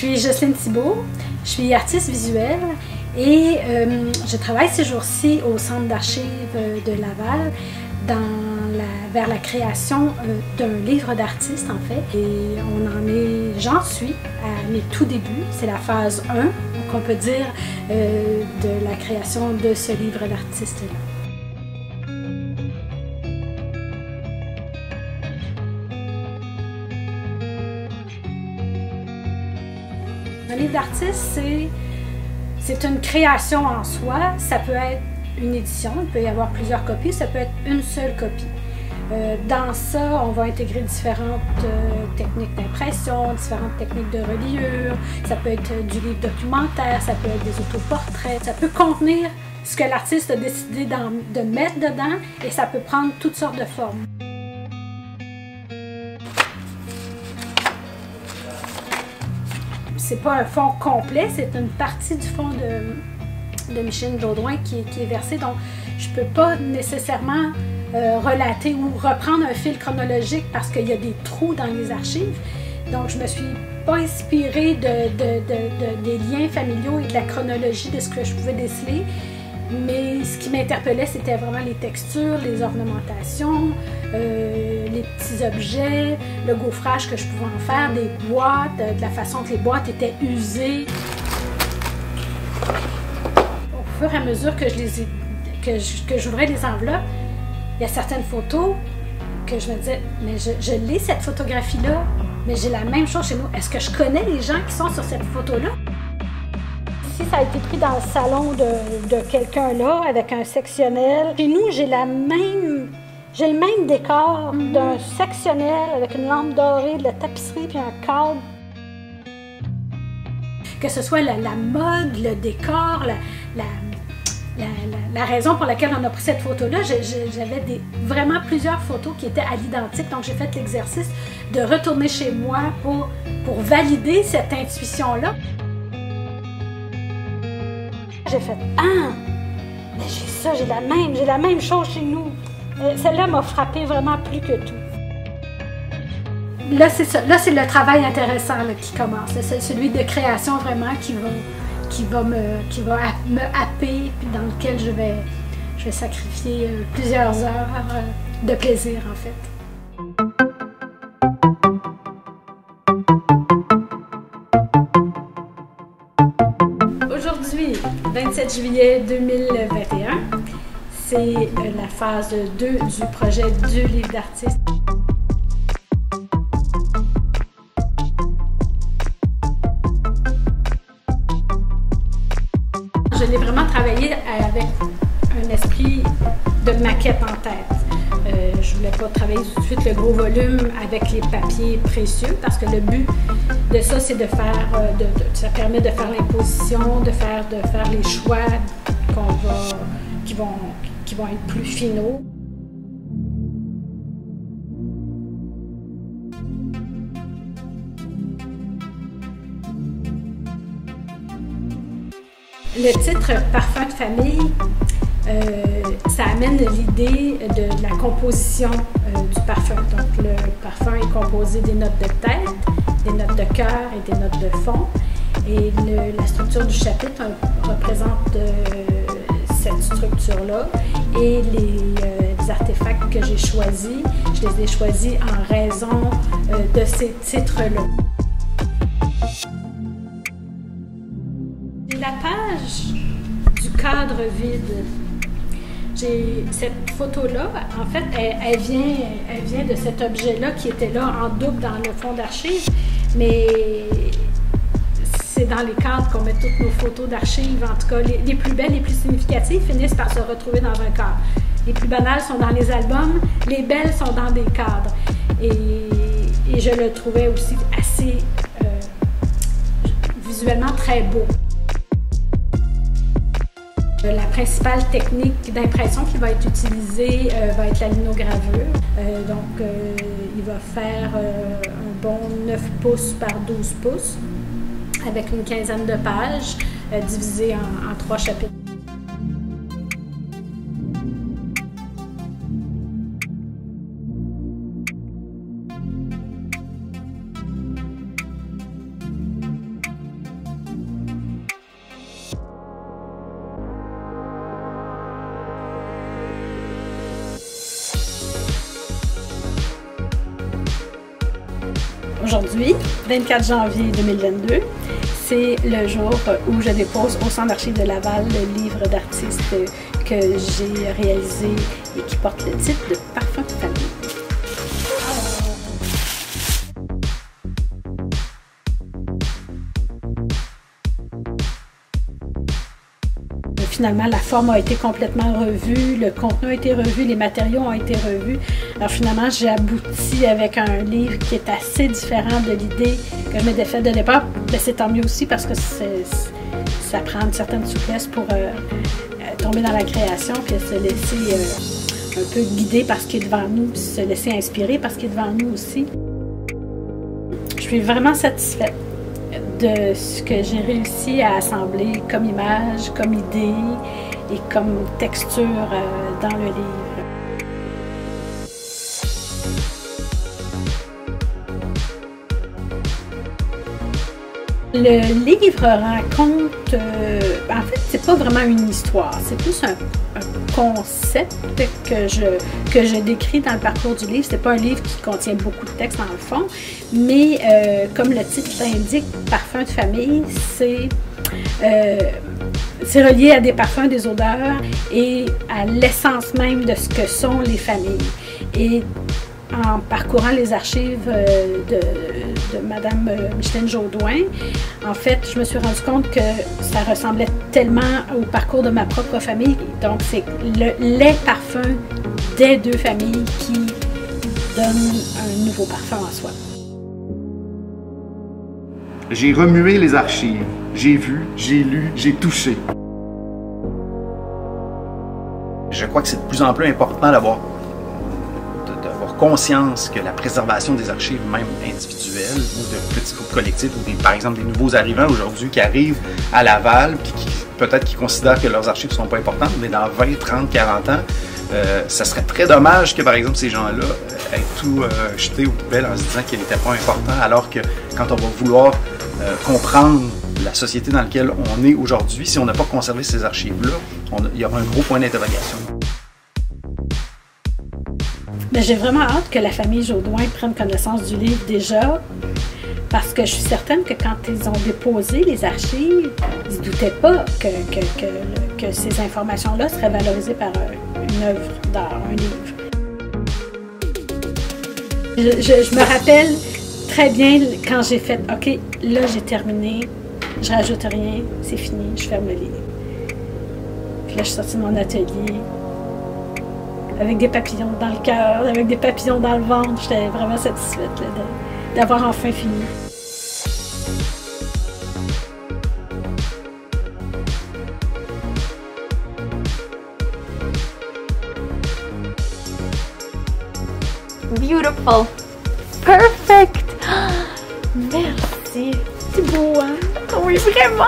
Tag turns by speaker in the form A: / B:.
A: suis Jocelyne Thibault, je suis artiste visuelle et je travaille ces jours-ci au Centre d'archives de Laval vers la création d'un livre d'artiste en fait. Et j'en suis à mes tout débuts, c'est la phase 1, donc on peut dire, de la création de ce livre d'artiste-là. Un livre d'artiste, c'est une création en soi. Ça peut être une édition, il peut y avoir plusieurs copies, ça peut être une seule copie. Dans ça, on va intégrer différentes techniques d'impression, différentes techniques de reliure. Ça peut être du livre documentaire, ça peut être des autoportraits. Ça peut contenir ce que l'artiste a décidé de mettre dedans et ça peut prendre toutes sortes de formes. C'est pas un fond complet, c'est une partie du fond de Micheline Beaudoin qui est versée. Donc, je peux pas nécessairement relater ou reprendre un fil chronologique parce qu'il y a des trous dans les archives. Donc, je me suis pas inspirée des liens familiaux et de la chronologie de ce que je pouvais déceler. Mais ce qui m'interpellait, c'était vraiment les textures, les ornementations, les petits objets, le gaufrage que je pouvais en faire, des boîtes, de la façon que les boîtes étaient usées. Au fur et à mesure que j'ouvrais les enveloppes, il y a certaines photos que je me disais, mais je lis cette photographie-là, mais j'ai la même chose chez nous. Est-ce que je connais les gens qui sont sur cette photo-là? Si ça a été pris dans le salon de quelqu'un là, avec un sectionnel. Chez nous, j'ai le même décor d'un sectionnel avec une lampe dorée, de la tapisserie puis un cadre. Que ce soit la mode, le décor, la raison pour laquelle on a pris cette photo-là, j'avais vraiment plusieurs photos qui étaient à l'identique. Donc, j'ai fait l'exercice de retourner chez moi pour valider cette intuition-là. J'ai fait « Ah! Mais j'ai ça, j'ai la même chose chez nous. » Celle-là m'a frappée vraiment plus que tout. Là, c'est ça. Là, c'est le travail intéressant là, qui commence. C'est celui de création vraiment qui va me happer, puis dans lequel je vais sacrifier plusieurs heures de plaisir, en fait. Aujourd'hui, 27 juillet 2021, c'est la phase 2 du projet du livre d'artiste. Je l'ai vraiment travaillé avec un esprit de maquette en tête. Je voulais pas travailler tout de suite le gros volume avec les papiers précieux parce que le but de ça, c'est de faire, ça permet de faire l'imposition, de faire les choix qui vont être plus finaux. Le titre « Parfum de famille », ça amène l'idée de la composition du parfum. Donc, le parfum est composé des notes de tête, des notes de cœur et des notes de fond. Et la structure du chapitre représente cette structure-là. Et les artefacts que j'ai choisis, je les ai choisis en raison de ces titres-là. La page du cadre vide. Cette photo-là, en fait, elle vient de cet objet-là qui était là en double dans le fond d'archives, mais c'est dans les cadres qu'on met toutes nos photos d'archives. En tout cas, les plus belles, les plus significatives finissent par se retrouver dans un cadre. Les plus banales sont dans les albums, les belles sont dans des cadres. Et je le trouvais aussi assez visuellement très beau. La principale technique d'impression qui va être utilisée va être la linogravure. Il va faire un bon 9 pouces par 12 pouces avec une quinzaine de pages divisées en 3 chapitres. Aujourd'hui, 24 janvier 2022, c'est le jour où je dépose au Centre d'archives de Laval le livre d'artiste que j'ai réalisé et qui porte le titre de Parfum de famille. Finalement, la forme a été complètement revue, le contenu a été revu, les matériaux ont été revus. Alors finalement, j'ai abouti avec un livre qui est assez différent de l'idée que je m'étais faite de départ. Mais c'est tant mieux aussi parce que ça prend une certaine souplesse pour tomber dans la création puis se laisser un peu guider par ce qui est devant nous, puis se laisser inspirer par ce qui est devant nous aussi. Je suis vraiment satisfaite de ce que j'ai réussi à assembler comme image, comme idée et comme texture dans le livre. Le livre raconte, en fait, c'est pas vraiment une histoire, c'est plus un concept que je décris dans le parcours du livre. C'est pas un livre qui contient beaucoup de textes dans le fond, mais comme le titre l'indique, Parfum de famille, c'est relié à des parfums, des odeurs et à l'essence même de ce que sont les familles. Et en parcourant les archives de Madame Micheline Jaudoin, en fait, je me suis rendu compte que ça ressemblait tellement au parcours de ma propre famille. Donc, c'est les parfums des deux familles qui donnent un nouveau parfum en soi.
B: J'ai remué les archives. J'ai vu, j'ai lu, j'ai touché. Je crois que c'est de plus en plus important d'avoir conscience que la préservation des archives, même individuelles, ou de petits groupes collectifs, ou par exemple des nouveaux arrivants aujourd'hui qui arrivent à Laval, puis qui peut-être qui considèrent que leurs archives ne sont pas importantes, mais dans 20, 30, 40 ans, ça serait très dommage que, par exemple, ces gens-là aient tout jeté aux poubelles en se disant qu'il n'était pas important, alors que quand on va vouloir comprendre la société dans laquelle on est aujourd'hui, si on n'a pas conservé ces archives-là, il y aura un gros point d'interrogation.
A: J'ai vraiment hâte que la famille Jaudoin prenne connaissance du livre déjà, parce que je suis certaine que quand ils ont déposé les archives, ils ne doutaient pas que ces informations-là seraient valorisées par une œuvre d'art, un livre. Je me rappelle très bien quand j'ai fait « OK, là j'ai terminé, je rajoute rien, c'est fini, je ferme le livre. » Puis là, je suis sortie de mon atelier avec des papillons dans le cœur, avec des papillons dans le ventre. J'étais vraiment satisfaite d'avoir enfin fini.
C: Beautiful. Perfect. Merci.
A: C'est beau, hein?
C: Oui, vraiment.